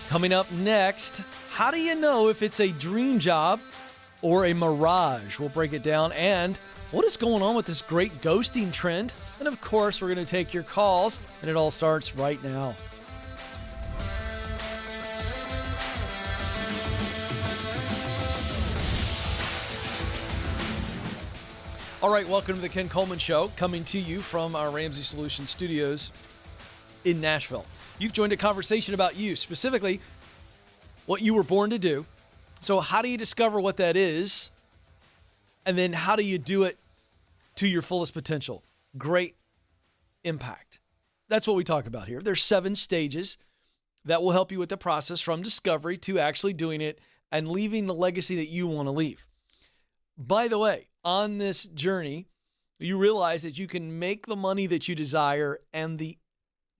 Coming up next, how do you know if it's a dream job or a mirage? We'll break it down. And what is going on with this great ghosting trend? And of course, we're going to take your calls, and it all starts right now. All right, welcome to the Ken Coleman Show, coming to you from our Ramsey Solutions studios in Nashville. You've joined a conversation about you, specifically what you were born to do. So how do you discover what that is? And then how do you do it to your fullest potential? Great impact. That's what we talk about here. There's 7 stages that will help you with the process from discovery to actually doing it and leaving the legacy that you want to leave. By the way, on this journey, you realize that you can make the money that you desire, and the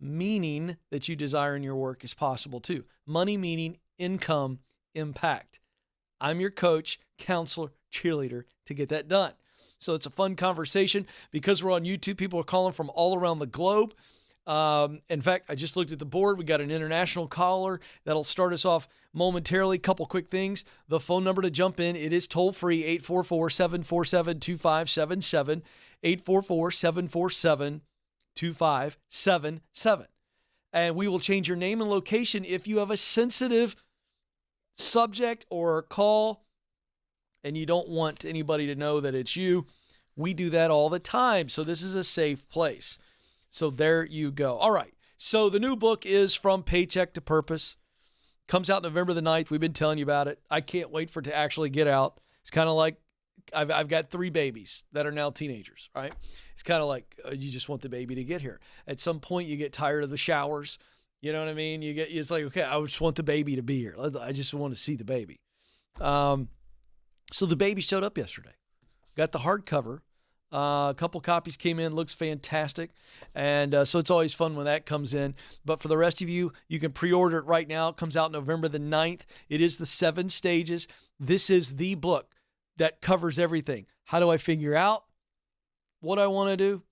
meaning that you desire in your work is possible too. Money, meaning, income, impact. I'm your coach, counselor, cheerleader to get that done. So it's a fun conversation. Because we're on YouTube, people are calling from all around the globe. In fact, I just looked at the board. We got an international caller that'll start us off momentarily. Couple quick things. The phone number to jump in, it is toll free, 844-747-2577, 844-747-2577. And we will change your name and location if you have a sensitive subject or call and you don't want anybody to know that it's you. We do that all the time. So this is a safe place. So there you go. All right. So the new book is From Paycheck to Purpose. Comes out November the 9th. We've been telling you about it. I can't wait for it to actually get out. It's kind of like I've got 3 babies that are now teenagers, right? It's kind of like you just want the baby to get here. At some point, you get tired of the showers. You know what I mean? It's like, okay, I just want the baby to be here. I just want to see the baby. So the baby showed up yesterday. Got the hardcover. A couple copies came in. Looks fantastic. And so it's always fun when that comes in. But for the rest of you, you can pre-order it right now. It comes out November the 9th. It is the 7 stages. This is the book that covers everything. How do I figure out what I want to do?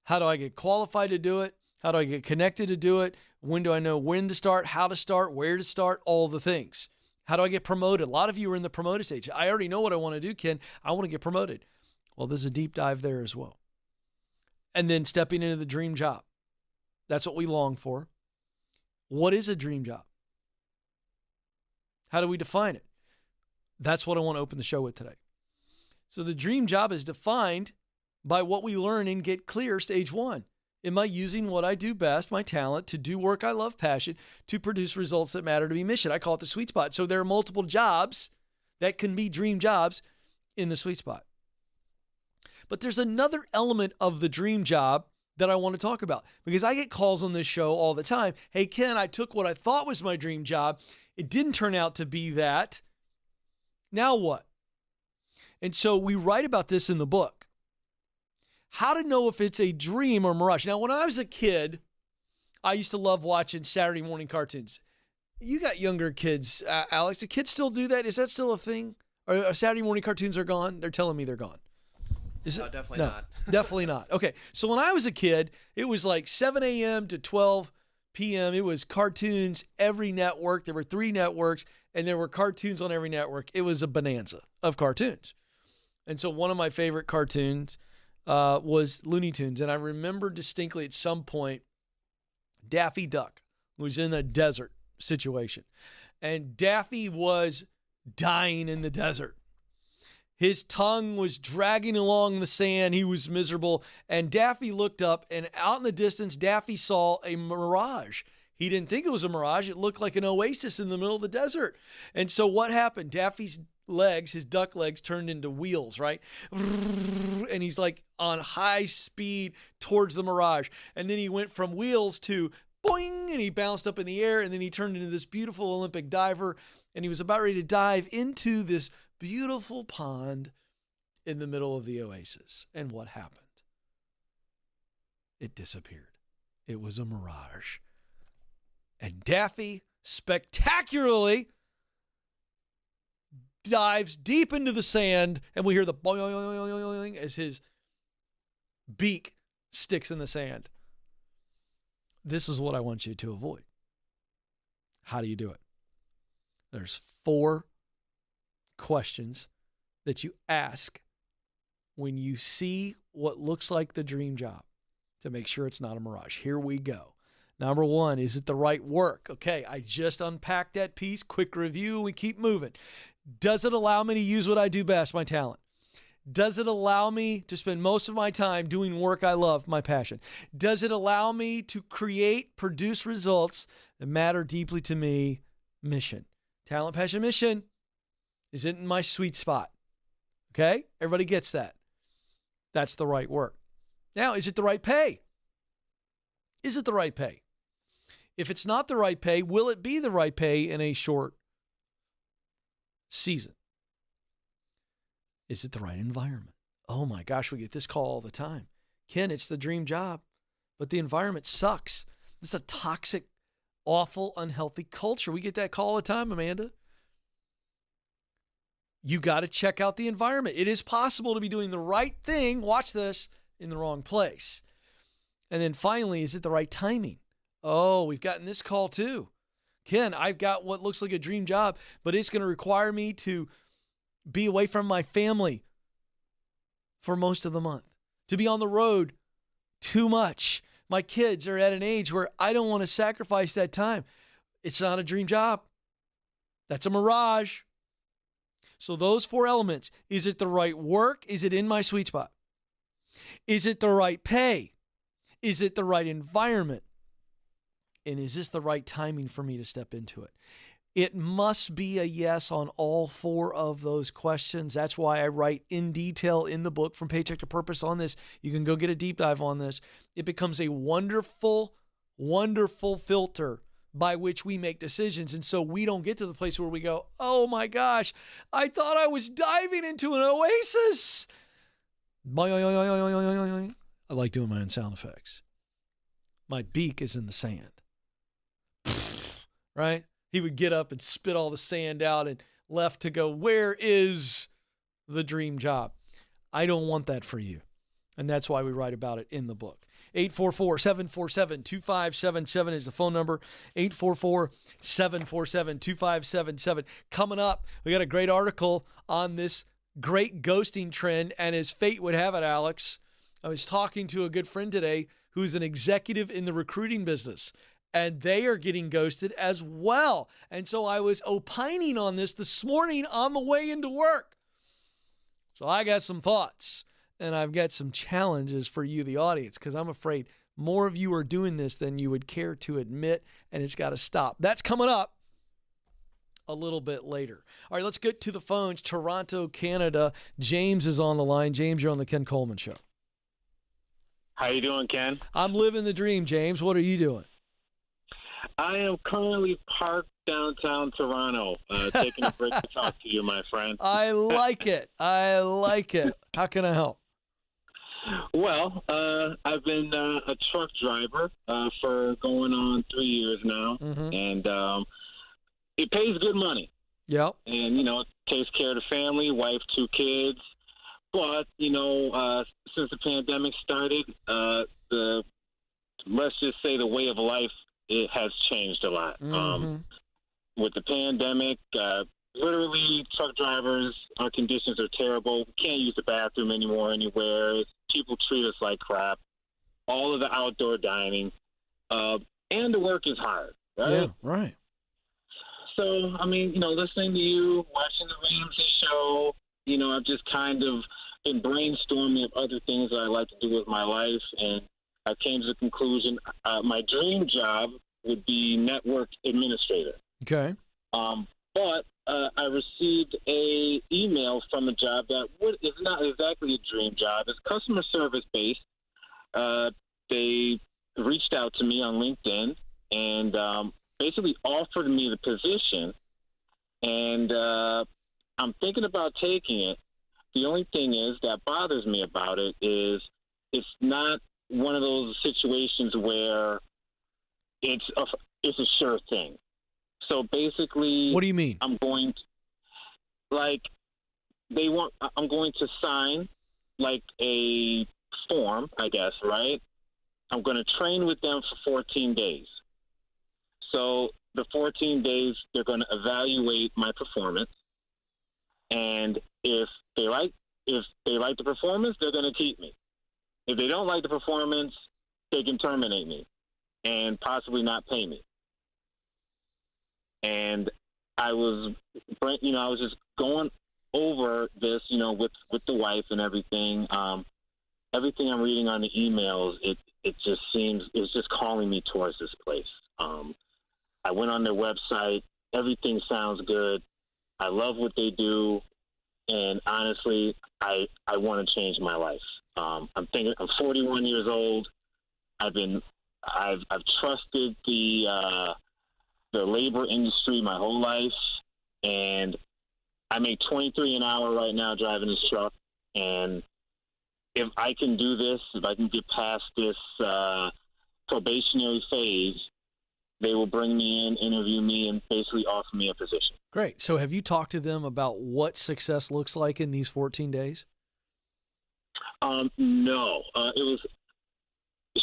How do I get qualified to do it? How do I get connected to do it? When do I know when to start, how to start, where to start, all the things. How do I get promoted? A lot of you are in the promoted stage. I already know what I want to do, Ken. I want to get promoted. Well, there's a deep dive there as well. And then stepping into the dream job. That's what we long for. What is a dream job? How do we define it? That's what I want to open the show with today. So the dream job is defined by what we learn in Get Clear Stage 1. Am I using what I do best, my talent, to do work I love, passion, to produce results that matter to me, mission? I call it the sweet spot. So there are multiple jobs that can be dream jobs in the sweet spot. But there's another element of the dream job that I want to talk about, because I get calls on this show all the time. Hey, Ken, I took what I thought was my dream job. It didn't turn out to be that. Now what? And so we write about this in the book. How to know if it's a dream or mirage. Now, when I was a kid, I used to love watching Saturday morning cartoons. You got younger kids, Alex. Do kids still do that? Is that still a thing? Or Saturday morning cartoons are gone? They're telling me they're gone. No, definitely not. Definitely not. Okay, so when I was a kid, it was like 7 a.m. to 12 p.m. It was cartoons every network. There were 3 networks, and there were cartoons on every network. It was a bonanza of cartoons. And so one of my favorite cartoons was Looney Tunes. And I remember distinctly at some point, Daffy Duck was in a desert situation. And Daffy was dying in the desert. His tongue was dragging along the sand. He was miserable. And Daffy looked up, and out in the distance, Daffy saw a mirage. He didn't think it was a mirage. It looked like an oasis in the middle of the desert. And so what happened? Daffy's legs, his duck legs, turned into wheels, right? And he's like on high speed towards the mirage. And then he went from wheels to boing, and he bounced up in the air, and then he turned into this beautiful Olympic diver, and he was about ready to dive into this beautiful pond in the middle of the oasis. And what happened? It disappeared. It was a mirage. And Daffy spectacularly dives deep into the sand, and we hear the boing as his beak sticks in the sand. This is what I want you to avoid. How do you do it? There's 4 questions that you ask when you see what looks like the dream job to make sure it's not a mirage. Here we go. Number 1, is it the right work? Okay, I just unpacked that piece. Quick review, we keep moving. Does it allow me to use what I do best, my talent? Does it allow me to spend most of my time doing work I love, my passion? Does it allow me to produce results that matter deeply to me, mission? Talent, passion, mission. Is it in my sweet spot? Okay, everybody gets that. That's the right work. Now, is it the right pay? Is it the right pay? If it's not the right pay, will it be the right pay in a short season? Is it the right environment? Oh my gosh, we get this call all the time. Ken, it's the dream job, but the environment sucks. It's a toxic, awful, unhealthy culture. We get that call all the time, Amanda. You got to check out the environment. It is possible to be doing the right thing, watch this, in the wrong place. And then finally, is it the right timing? Oh, we've gotten this call too. Ken, I've got what looks like a dream job, but it's going to require me to be away from my family for most of the month, to be on the road too much. My kids are at an age where I don't want to sacrifice that time. It's not a dream job. That's a mirage. So those 4 elements, is it the right work? Is it in my sweet spot? Is it the right pay? Is it the right environment? And is this the right timing for me to step into it? It must be a yes on all 4 of those questions. That's why I write in detail in the book From Paycheck to Purpose on this. You can go get a deep dive on this. It becomes a wonderful, wonderful filter by which we make decisions. And so we don't get to the place where we go, oh my gosh, I thought I was diving into an oasis. I like doing my own sound effects. My beak is in the sand. Right? He would get up and spit all the sand out and left to go, where is the dream job? I don't want that for you. And that's why we write about it in the book. 844-747-2577 is the phone number. 844-747-2577. Coming up, we got a great article on this great ghosting trend. And as fate would have it, Alex, I was talking to a good friend today who's an executive in the recruiting business, and they are getting ghosted as well. And so I was opining on this morning on the way into work. So I got some thoughts, and I've got some challenges for you, the audience, because I'm afraid more of you are doing this than you would care to admit, and it's got to stop. That's coming up a little bit later. All right, let's get to the phones. Toronto, Canada. James is on the line. James, you're on the Ken Coleman Show. How you doing, Ken? I'm living the dream, James. What are you doing? I am currently parked downtown Toronto, taking a break to talk to you, my friend. I like it. I like it. How can I help? Well, I've been a truck driver for going on 3 years now, and it pays good money. Yep. And, takes care of the family, wife, 2 kids. But, since the pandemic started, let's just say the way of life, it has changed a lot. With the pandemic, literally truck drivers, our conditions are terrible. We can't use the bathroom anymore anywhere. People treat us like crap. All of the outdoor dining. And the work is hard, right? Yeah, right. So, listening to you, watching the Ramsey show, I've just kind of been brainstorming of other things that I like to do with my life, and I came to the conclusion my dream job would be network administrator. Okay. But I received a email from a job that is not exactly a dream job. It's customer service based. They reached out to me on LinkedIn and basically offered me the position, and I'm thinking about taking it. The only thing that bothers me about it is it's not one of those situations where it's a sure thing. So basically, what do you mean? I'm going to sign like a form, I guess, right? I'm going to train with them for 14 days. So the 14 days, they're going to evaluate my performance, and if they like the performance, they're going to keep me. If they don't like the performance, they can terminate me and possibly not pay me. And I was just going over this, with the wife and everything. Everything I'm reading on the emails, it just seems it's just calling me towards this place. I went on their website. Everything sounds good. I love what they do, and honestly, I want to change my life. I'm 41 years old. I've trusted the labor industry my whole life, and I make $23 an hour right now driving this truck. And if I can do this, if I can get past this probationary phase, they will bring me in, interview me, and basically offer me a position. Great. So have you talked to them about what success looks like in these 14 days? No.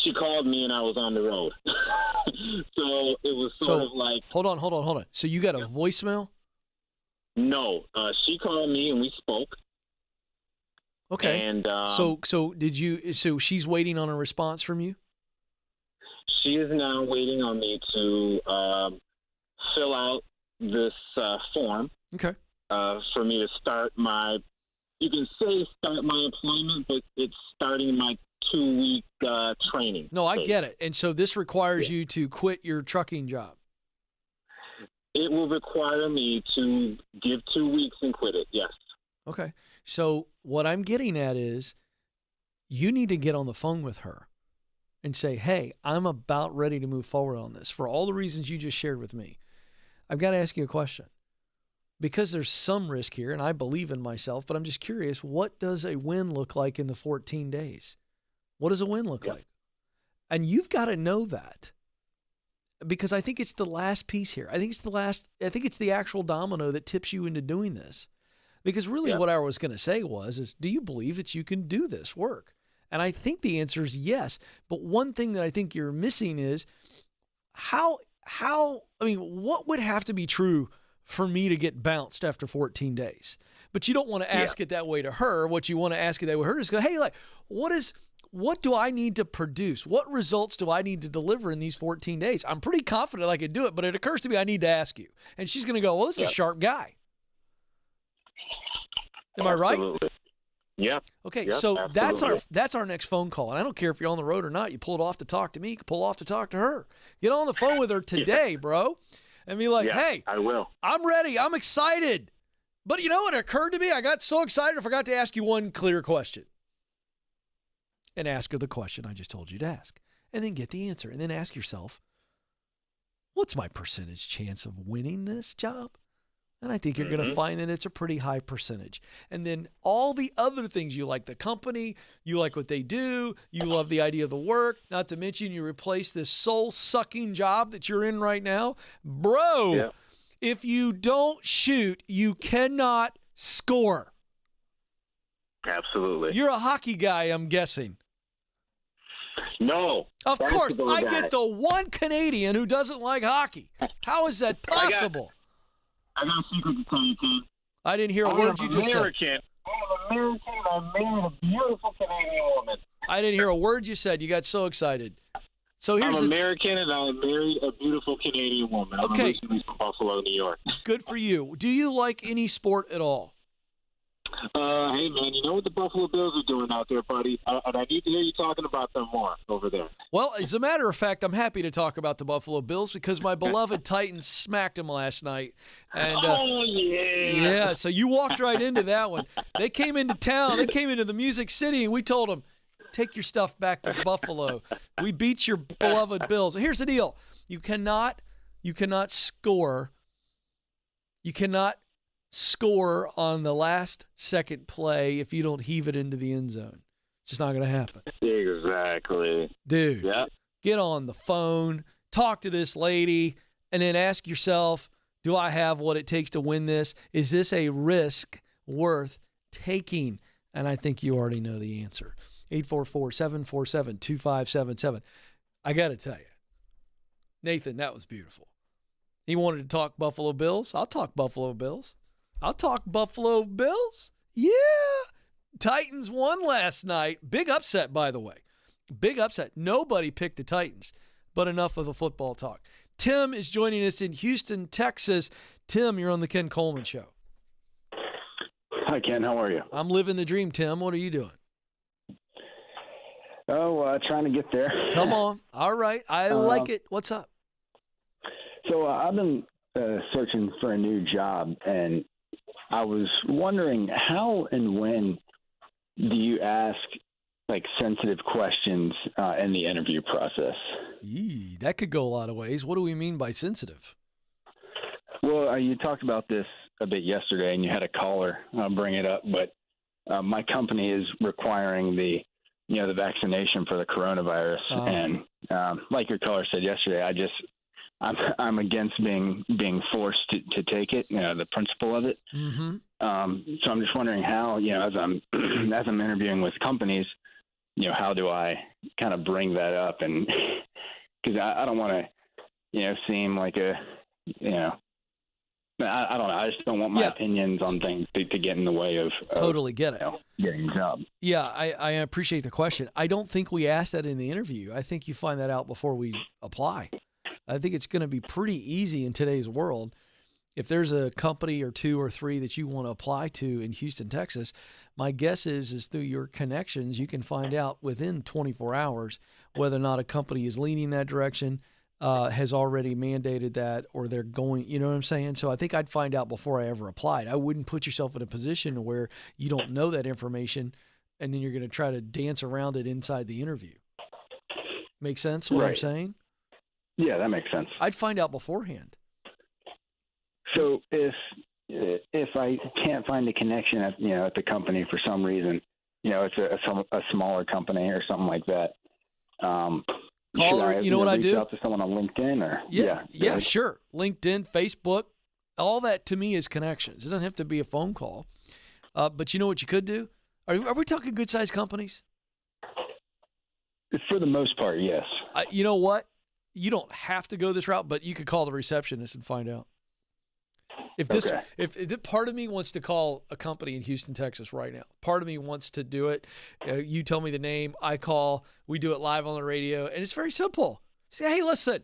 She called me and I was on the road. So it was sort of like... Hold on. So you got a voicemail? No. She called me and we spoke. Okay. And so she's waiting on a response from you? She is now waiting on me to fill out this form. Okay. For me to start my employment, but it's starting my 2-week training. No, I phase. get it. And so this requires you to quit your trucking job. It will require me to give 2 weeks and quit it, yes. Okay. So what I'm getting at is you need to get on the phone with her and say, hey, I'm about ready to move forward on this for all the reasons you just shared with me. I've got to ask you a question because there's some risk here, and I believe in myself, but I'm just curious, what does a win look like in the 14 days? What does a win look like? And you've got to know that because I think it's the last piece here. I think it's the actual domino that tips you into doing this. Because really what I was going to say is, do you believe that you can do this work? And I think the answer is yes. But one thing that I think you're missing is what would have to be true for me to get bounced after 14 days? But you don't want to ask it that way to her. What you want to ask it that way to her is go, hey, what do I need to produce? What results do I need to deliver in these 14 days? I'm pretty confident I could do it, but it occurs to me I need to ask you. And she's going to go, well, this is a sharp guy. Am I right? Absolutely. Yeah. Okay, yep, so absolutely. that's our next phone call. And I don't care if you're on the road or not. You pull it off to talk to me. You can pull off to talk to her. Get on the phone with her today, bro, and be like, hey, I will. I'm ready. I'm excited. But you know what occurred to me? I got so excited I forgot to ask you one clear question. And ask her the question I just told you to ask. And then get the answer. And then ask yourself, what's my percentage chance of winning this job? And I think you're going to find that it's a pretty high percentage. And then all the other things, you like the company, you like what they do, you love the idea of the work, not to mention you replace this soul-sucking job that you're in right now. Bro, if you don't shoot, you cannot score. Absolutely. You're a hockey guy, I'm guessing. No. Of course. I get the one Canadian who doesn't like hockey. How is that possible? I got a secret to tell you, Ken. I didn't hear a word you just said. I'm American. I married a beautiful Canadian woman. I didn't hear a word you said. You got so excited. So here's I'm American, and I married a beautiful Canadian woman. I'm originally from Buffalo, New York. Good for you. Do you like any sport at all? Hey, man, you know what the Buffalo Bills are doing out there, buddy? And I need to hear you talking about them more over there. Well, as a matter of fact, I'm happy to talk about the Buffalo Bills because my beloved Titans smacked them last night. And, yeah, so you walked right into that one. They came into town. They came into the Music City, and we told them, take your stuff back to Buffalo. We beat your beloved Bills. Here's the deal. You cannot score. You cannot score on the last second play if you don't heave it into the end zone. It's just not going to happen. Exactly. Dude, get on the phone, talk to this lady, and then ask yourself, do I have what it takes to win this? Is this a risk worth taking? And I think you already know the answer. 844-747-2577. I got to tell you, Nathan, that was beautiful. He wanted to talk Buffalo Bills. I'll talk Buffalo Bills. I'll talk Buffalo Bills. Yeah. Titans won last night. Big upset, by the way. Big upset. Nobody picked the Titans, but enough of the football talk. Tim is joining us in Houston, Texas. Tim, you're on the Ken Coleman Show. Hi, Ken. How are you? I'm living the dream, Tim. What are you doing? Oh, trying to get there. Come on. All right. I like it. What's up? So I've been searching for a new job, and I was wondering how and when do you ask like sensitive questions in the interview process? Yee, that could go a lot of ways. What do we mean by sensitive? Well, you talked about this a bit yesterday, and you had a caller bring it up, but my company is requiring the vaccination for the coronavirus, and like your caller said yesterday, I'm against being forced to take it. The principle of it. Mm-hmm. So I'm just wondering how, as I'm interviewing with companies, how do I kind of bring that up? And because I don't want to, seem like I don't know. I just don't want my opinions on things to get in the way of totally get it. Getting a job. Yeah, I appreciate the question. I don't think we asked that in the interview. I think you find that out before we apply. I think it's going to be pretty easy in today's world. If there's a company or two or three that you want to apply to in Houston, Texas, my guess is through your connections, you can find out within 24 hours whether or not a company is leaning that direction, has already mandated that, or they're going, you know what I'm saying? So I think I'd find out before I ever applied. I wouldn't put yourself in a position where you don't know that information and then you're going to try to dance around it inside the interview. Make sense what I'm saying? Yeah, that makes sense. I'd find out beforehand. So if I can't find a connection at the company for some reason, it's a smaller company or something like that. Call her. You know what I do? Reach out to someone on LinkedIn or yeah, sure. LinkedIn, Facebook, all that to me is connections. It doesn't have to be a phone call. But you know what you could do? Are we talking good sized companies? For the most part, yes. You know what? You don't have to go this route, but you could call the receptionist and find out. If part of me wants to call a company in Houston, Texas right now, part of me wants to do it. You tell me the name, I call, we do it live on the radio, and it's very simple. Say, hey, listen,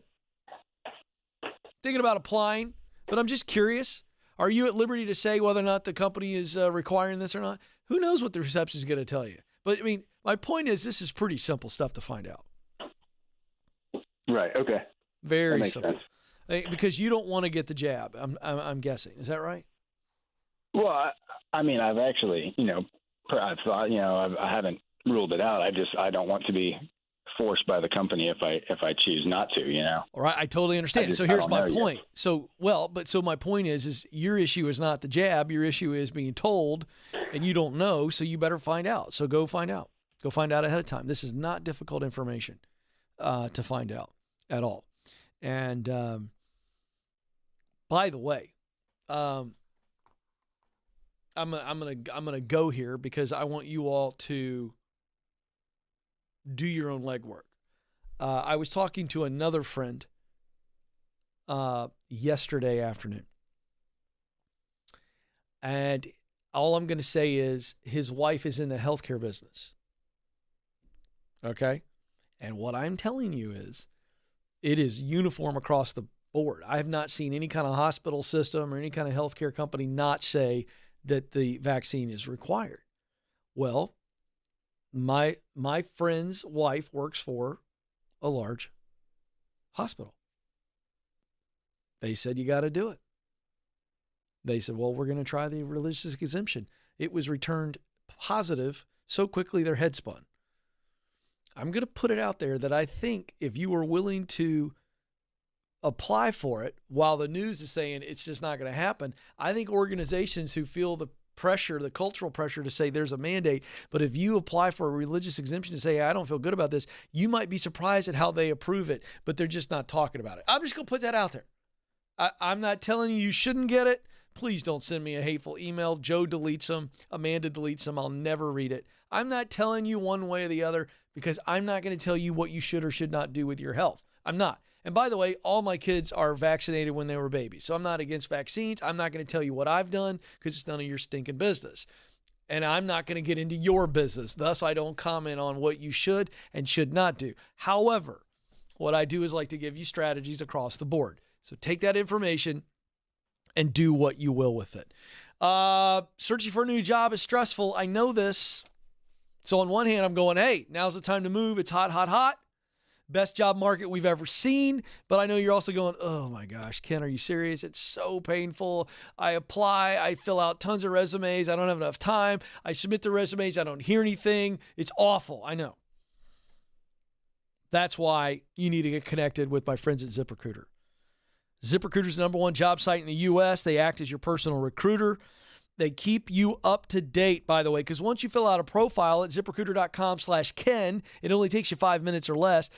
thinking about applying, but I'm just curious. Are you at liberty to say whether or not the company is requiring this or not? Who knows what the reception is going to tell you? But I mean, my point is, this is pretty simple stuff to find out. Right. Okay. Very simple. Sense. Because you don't want to get the jab. I'm guessing. Is that right? Well, I've actually, I've thought, I haven't ruled it out. I don't want to be forced by the company if I choose not to. All right. I totally understand. So here's my point. Yet. So my point is your issue is not the jab. Your issue is being told, and you don't know. So you better find out. So go find out. Go find out ahead of time. This is not difficult information to find out at all. And by the way, I'm gonna go here because I want you all to do your own legwork. I was talking to another friend yesterday afternoon, and all I'm going to say is his wife is in the healthcare business. Okay, and what I'm telling you is, it is uniform across the board. I have not seen any kind of hospital system or any kind of healthcare company not say that the vaccine is required. Well, my friend's wife works for a large hospital. They said, you got to do it. They said, well, we're going to try the religious exemption. It was returned positive so quickly their head spun. I'm going to put it out there that I think if you were willing to apply for it while the news is saying it's just not going to happen, I think organizations who feel the pressure, the cultural pressure to say there's a mandate, but if you apply for a religious exemption to say, I don't feel good about this, you might be surprised at how they approve it, but they're just not talking about it. I'm just going to put that out there. I'm not telling you shouldn't get it. Please don't send me a hateful email. Joe deletes them. Amanda deletes them. I'll never read it. I'm not telling you one way or the other because I'm not going to tell you what you should or should not do with your health. I'm not. And by the way, all my kids are vaccinated when they were babies. So I'm not against vaccines. I'm not going to tell you what I've done because it's none of your stinking business. And I'm not going to get into your business. Thus, I don't comment on what you should and should not do. However, what I do is like to give you strategies across the board. So take that information and do what you will with it. Searching for a new job is stressful. I know this. So on one hand, I'm going, hey, now's the time to move. It's hot, hot, hot. Best job market we've ever seen. But I know you're also going, oh my gosh, Ken, are you serious? It's so painful. I apply, I fill out tons of resumes. I don't have enough time. I submit the resumes. I don't hear anything. It's awful. I know. That's why you need to get connected with my friends at ZipRecruiter. ZipRecruiter's the #1 job site in the U.S. They act as your personal recruiter. They keep you up to date, by the way, because once you fill out a profile at ZipRecruiter.com/Ken, it only takes you 5 minutes or less.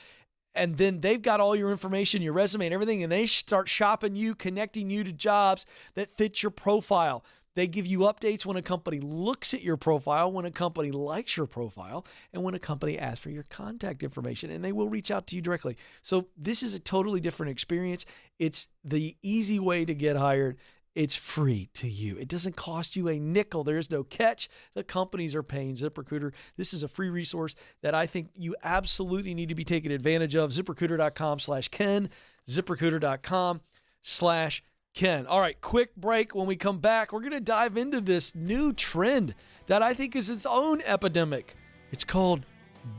And then they've got all your information, your resume and everything, and they start shopping you, connecting you to jobs that fit your profile. They give you updates when a company looks at your profile, when a company likes your profile, and when a company asks for your contact information, and they will reach out to you directly. So this is a totally different experience. It's the easy way to get hired. It's free to you. It doesn't cost you a nickel. There is no catch. The companies are paying ZipRecruiter. This is a free resource that I think you absolutely need to be taking advantage of. ZipRecruiter.com/Ken. ZipRecruiter.com/Ken. All right, quick break. When we come back, we're going to dive into this new trend that I think is its own epidemic. It's called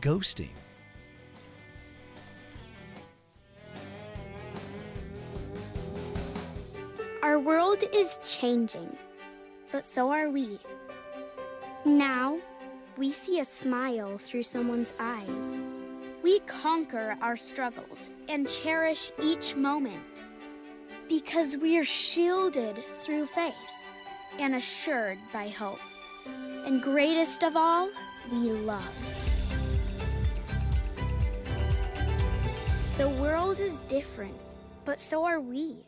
ghosting. Our world is changing, but so are we. Now, we see a smile through someone's eyes. We conquer our struggles and cherish each moment because we're shielded through faith and assured by hope. And greatest of all, we love. The world is different, but so are we.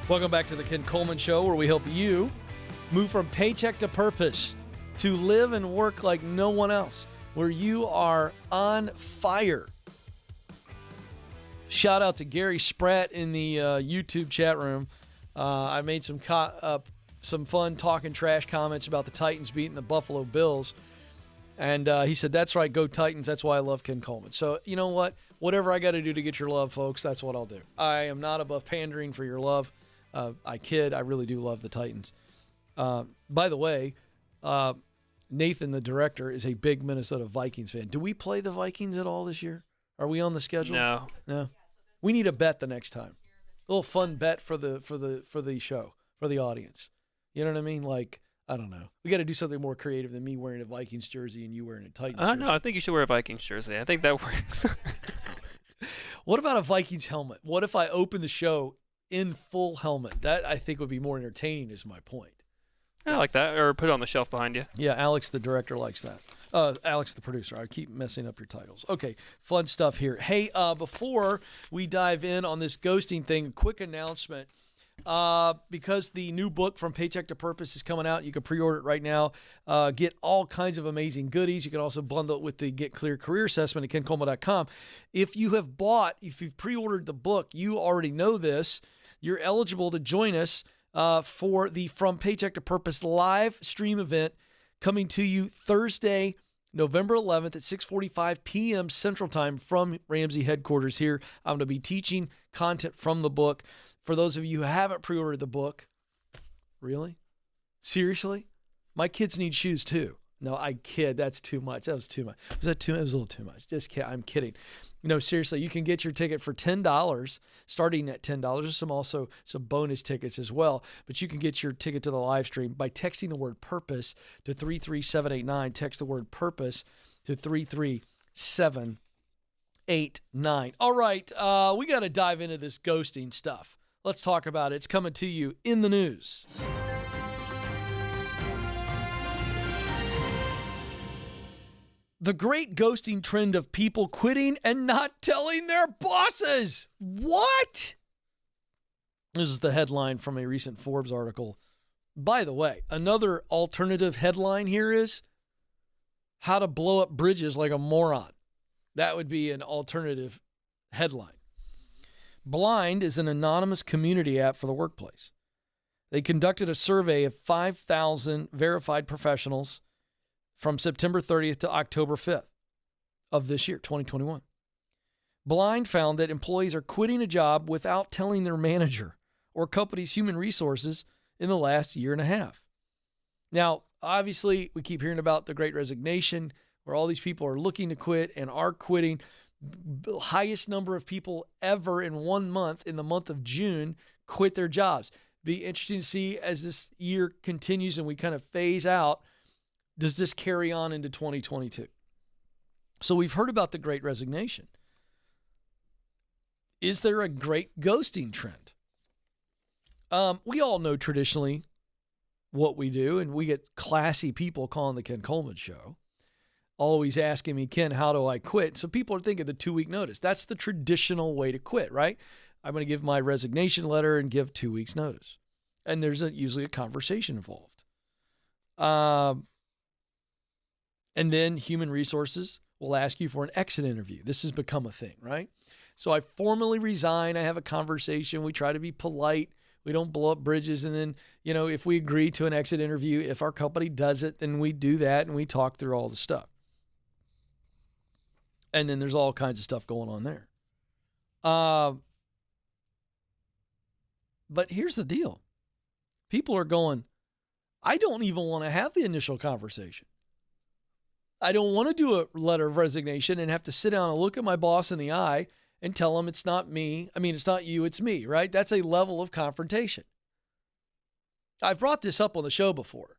Welcome back to the Ken Coleman Show, where we help you move from paycheck to purpose, to live and work like no one else, where you are on fire. Shout out to Gary Spratt in the YouTube chat room. I made some fun talking trash comments about the Titans beating the Buffalo Bills. And he said, that's right, go Titans. That's why I love Ken Coleman. So you know what? Whatever I got to do to get your love, folks, that's what I'll do. I am not above pandering for your love. I kid. I really do love the Titans. By the way, Nathan, the director, is a big Minnesota Vikings fan. Do we play the Vikings at all this year? Are we on the schedule? No. We need a bet the next time. A little fun bet for the show, for the audience. You know what I mean? Like, I don't know. We got to do something more creative than me wearing a Vikings jersey and you wearing a Titans jersey. No, I think you should wear a Vikings jersey. I think that works. What about a Vikings helmet? What if I open the show in full helmet? That I think would be more entertaining, is my point. I like that. Or put it on the shelf behind you. Yeah, Alex, the director, likes that. Alex, the producer. I keep messing up your titles. Okay, fun stuff here. Hey, before we dive in on this ghosting thing, a quick announcement. Because the new book From Paycheck to Purpose is coming out, you can pre-order it right now. Get all kinds of amazing goodies. You can also bundle it with the Get Clear Career Assessment at kencoleman.com. If you've pre-ordered the book, you already know this. You're eligible to join us for the From Paycheck to Purpose live stream event coming to you Thursday, November 11th at 6:45 p.m. Central Time from Ramsey headquarters here. I'm going to be teaching content from the book. For those of you who haven't pre-ordered the book, really? Seriously? My kids need shoes too. No, I kid. That's too much. That was too much. Was that too much? It was a little too much. Just kidding. I'm kidding. No, seriously, you can get your ticket for $10, starting at $10. There's some bonus tickets as well. But you can get your ticket to the live stream by texting the word purpose to 33789. Text the word purpose to 33789. All right, we got to dive into this ghosting stuff. Let's talk about it. It's coming to you in the news. The great ghosting trend of people quitting and not telling their bosses. What? This is the headline from a recent Forbes article. By the way, another alternative headline here is how to blow up bridges like a moron. That would be an alternative headline. Blind is an anonymous community app for the workplace. They conducted a survey of 5,000 verified professionals from September 30th to October 5th of this year, 2021. Blind found that employees are quitting a job without telling their manager or company's human resources in the last year and a half. Now, obviously, we keep hearing about the Great Resignation, where all these people are looking to quit and are quitting. The highest number of people ever in 1 month, in the month of June, quit their jobs. Be interesting to see as this year continues and we kind of phase out, does this carry on into 2022? So we've heard about the Great Resignation. Is there a great ghosting trend? We all know traditionally what we do, and we get classy people calling the Ken Coleman Show, always asking me, Ken, how do I quit? So people are thinking the 2-week notice. That's the traditional way to quit, right? I'm going to give my resignation letter and give 2 weeks notice. And there's usually a conversation involved. And then human resources will ask you for an exit interview. This has become a thing, right? So I formally resign. I have a conversation. We try to be polite. We don't blow up bridges. And then, if we agree to an exit interview, if our company does it, then we do that and we talk through all the stuff. And then there's all kinds of stuff going on there. But here's the deal. People are going, I don't even want to have the initial conversation. I don't want to do a letter of resignation and have to sit down and look at my boss in the eye and tell him it's not me. It's not you, it's me, right? That's a level of confrontation. I've brought this up on the show before,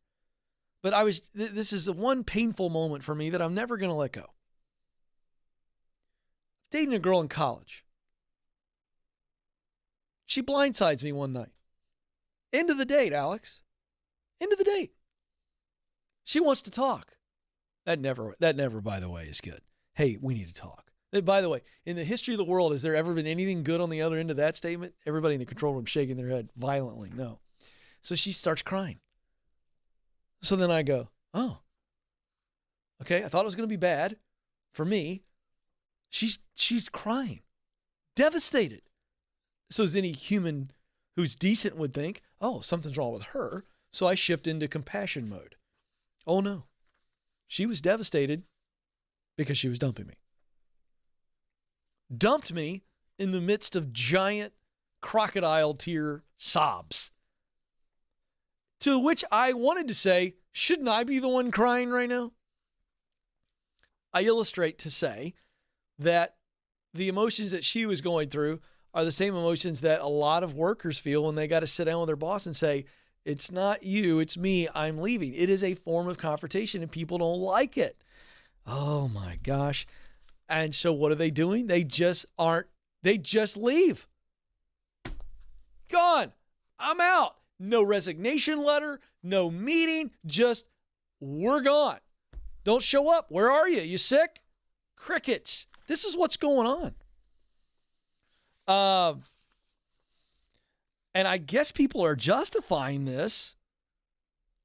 but this is the one painful moment for me that I'm never going to let go. Dating a girl in college. She blindsides me one night. End of the date, Alex. End of the date. She wants to talk. That never, by the way, is good. Hey, we need to talk. By the way, in the history of the world, has there ever been anything good on the other end of that statement? Everybody in the control room shaking their head violently. No. So she starts crying. So then I go, oh, okay. I thought it was going to be bad for me. She's crying, devastated. So as any human who's decent would think, oh, something's wrong with her. So I shift into compassion mode. Oh no, she was devastated because she was dumping me. Dumped me in the midst of giant crocodile tear sobs. To which I wanted to say, shouldn't I be the one crying right now? I illustrate to say that the emotions that she was going through are the same emotions that a lot of workers feel when they got to sit down with their boss and say, it's not you, it's me, I'm leaving. It is a form of confrontation and people don't like it. Oh my gosh. And so what are they doing? They just leave. Gone. I'm out. No resignation letter, no meeting, just we're gone. Don't show up. Where are you? You sick? Crickets. This is what's going on. And I guess people are justifying this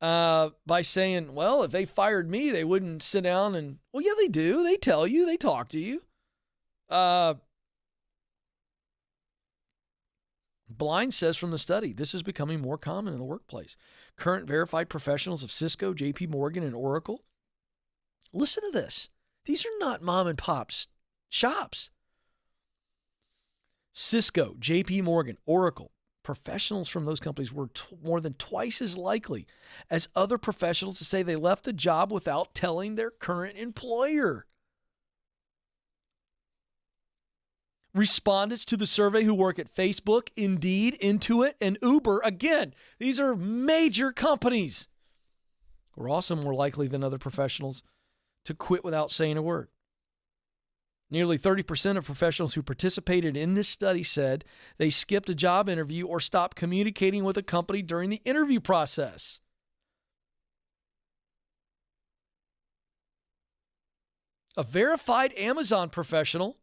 by saying, well, if they fired me, they wouldn't sit down and, well, yeah, they do. They tell you. They talk to you. Blind says from the study, this is becoming more common in the workplace. Current verified professionals of Cisco, JP Morgan, and Oracle. Listen to this. These are not mom and pop shops. Cisco, JP Morgan, Oracle, professionals from those companies were more than twice as likely as other professionals to say they left a job without telling their current employer. Respondents to the survey who work at Facebook, Indeed, Intuit, and Uber, again, these are major companies, were also more likely than other professionals to quit without saying a word. Nearly 30% of professionals who participated in this study said they skipped a job interview or stopped communicating with a company during the interview process. A verified Amazon professional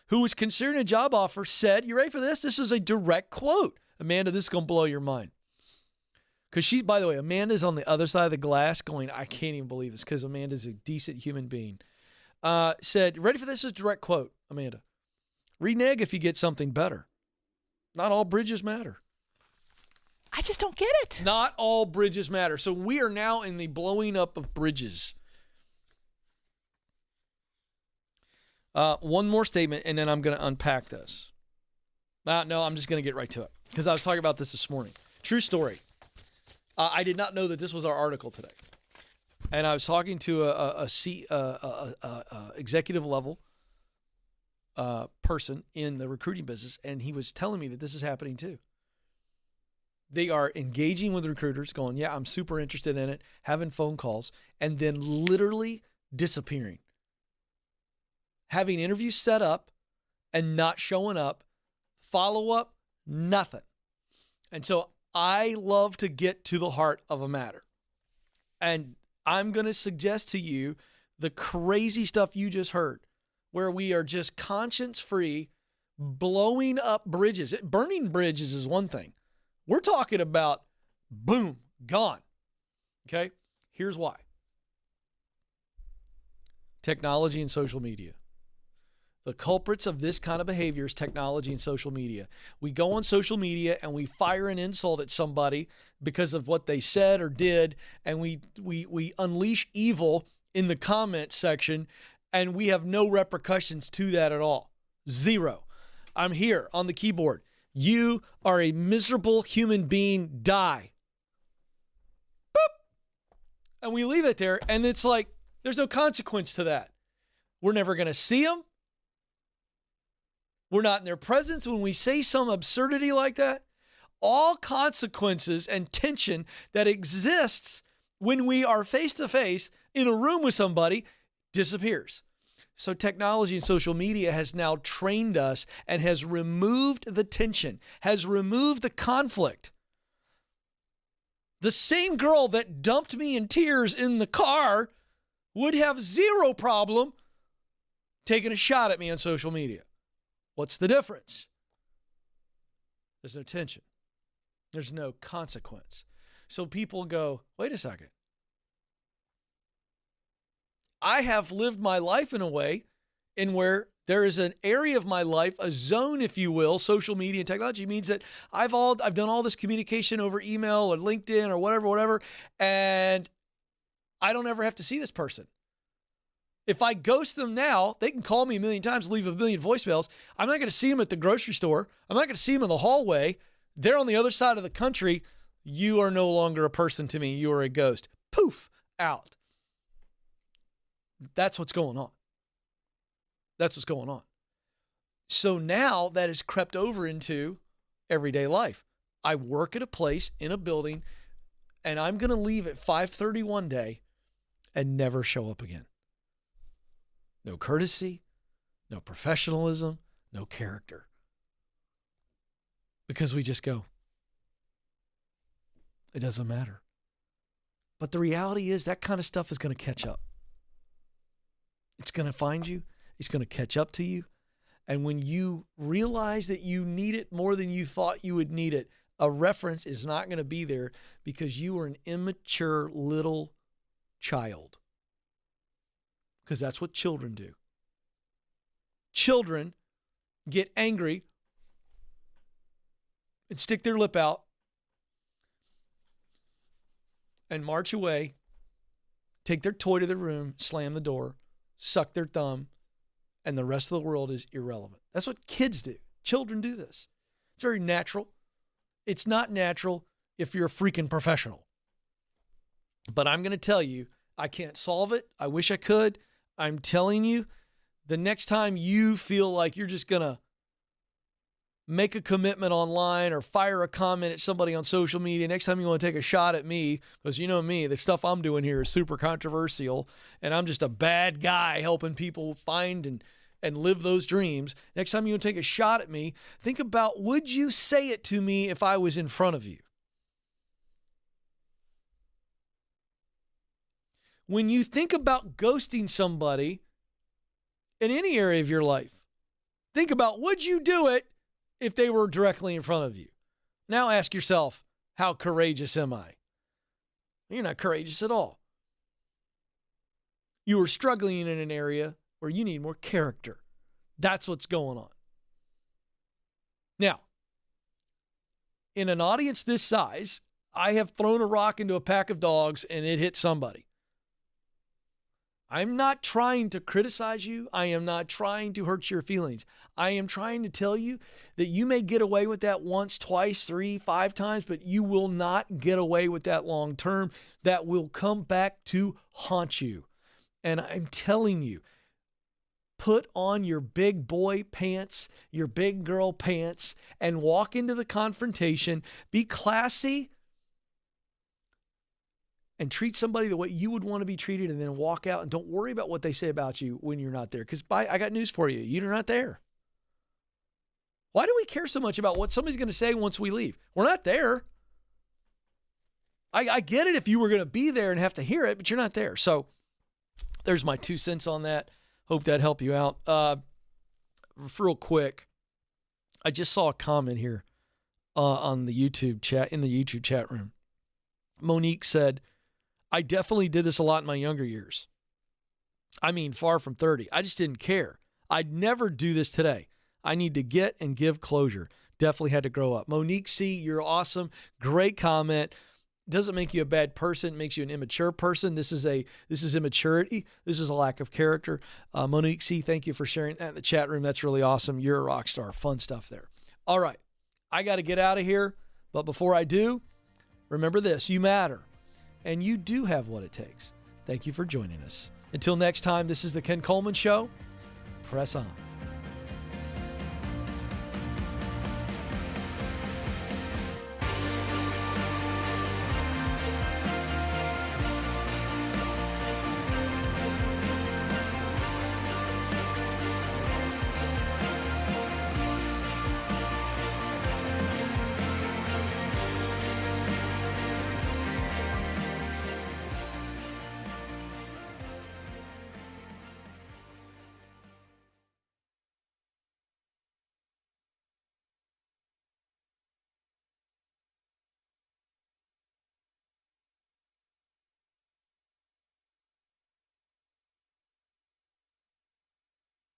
who was considering a job offer said, you ready for this? This is a direct quote. Amanda, this is going to blow your mind. Because she's, by the way, Amanda's on the other side of the glass going, I can't even believe this, because Amanda's a decent human being. Said, ready for this? Is a direct quote, Amanda. Renege if you get something better. Not all bridges matter. I just don't get it. Not all bridges matter. So we are now in the blowing up of bridges. One more statement, and then I'm going to unpack this. No, I'm just going to get right to it, because I was talking about this morning. True story. I did not know that this was our article today. And I was talking to a executive level person in the recruiting business, and he was telling me that this is happening too. They are engaging with recruiters, going, yeah, I'm super interested in it, having phone calls, and then literally disappearing. Having interviews set up and not showing up, follow-up, nothing. And so I love to get to the heart of a matter. And I'm going to suggest to you the crazy stuff you just heard, where we are just conscience-free, blowing up bridges. Burning bridges is one thing. We're talking about, boom, gone. Okay? Here's why. Technology and social media. The culprits of this kind of behavior is technology and social media. We go on social media and we fire an insult at somebody because of what they said or did, and we unleash evil in the comment section, and we have no repercussions to that at all. Zero. I'm here on the keyboard. You are a miserable human being. Die. Boop. And we leave it there, and it's like there's no consequence to that. We're never going to see them. We're not in their presence when we say some absurdity like that. All consequences and tension that exists when we are face-to-face in a room with somebody disappears. So technology and social media has now trained us and has removed the tension, has removed the conflict. The same girl that dumped me in tears in the car would have zero problem taking a shot at me on social media. What's the difference? There's no tension. There's no consequence. So people go, wait a second. I have lived my life in a way in where there is an area of my life, a zone, if you will. Social media and technology means that I've done all this communication over email or LinkedIn or whatever, and I don't ever have to see this person. If I ghost them now, they can call me a million times, leave a million voicemails. I'm not going to see them at the grocery store. I'm not going to see them in the hallway. They're on the other side of the country. You are no longer a person to me. You are a ghost. Poof, out. That's what's going on. That's what's going on. So now that has crept over into everyday life. I work at a place in a building, and I'm going to leave at 5:30 one day and never show up again. No courtesy, no professionalism, no character. Because we just go, it doesn't matter. But the reality is that kind of stuff is going to catch up. It's going to find you. It's going to catch up to you. And when you realize that you need it more than you thought you would need it, a reference is not going to be there because you are an immature little child. Because that's what children do. Children get angry and stick their lip out and march away, take their toy to their room, slam the door, suck their thumb, and the rest of the world is irrelevant. That's what kids do. Children do this. It's very natural. It's not natural if you're a freaking professional. But I'm going to tell you, I can't solve it. I wish I could. I'm telling you, the next time you feel like you're just going to make a commitment online or fire a comment at somebody on social media, next time you want to take a shot at me, because you know me, the stuff I'm doing here is super controversial, and I'm just a bad guy helping people find and live those dreams. Next time you want to take a shot at me, think about, would you say it to me if I was in front of you? When you think about ghosting somebody in any area of your life, think about, would you do it if they were directly in front of you? Now ask yourself, how courageous am I? You're not courageous at all. You are struggling in an area where you need more character. That's what's going on. Now, in an audience this size, I have thrown a rock into a pack of dogs and it hit somebody. I'm not trying to criticize you. I am not trying to hurt your feelings. I am trying to tell you that you may get away with that once, twice, 3, 5 times, but you will not get away with that long term. That will come back to haunt you. And I'm telling you, put on your big boy pants, your big girl pants, and walk into the confrontation. Be classy and treat somebody the way you would want to be treated, and then walk out and don't worry about what they say about you when you're not there. Because I got news for you. You're not there. Why do we care so much about what somebody's going to say once we leave? We're not there. I get it if you were going to be there and have to hear it, but you're not there. So there's my 2 cents on that. Hope that helped you out. Real quick, I just saw a comment here on the YouTube chat, in the YouTube chat room. Monique said, I definitely did this a lot in my younger years. I mean, far from 30. I just didn't care. I'd never do this today. I need to get and give closure. Definitely had to grow up. Monique C., you're awesome. Great comment. Doesn't make you a bad person. It makes you an immature person. This is immaturity. This is a lack of character. Monique C., thank you for sharing that in the chat room. That's really awesome. You're a rock star. Fun stuff there. All right. I got to get out of here. But before I do, remember this. You matter. And you do have what it takes. Thank you for joining us. Until next time, this is the Ken Coleman Show. Press on.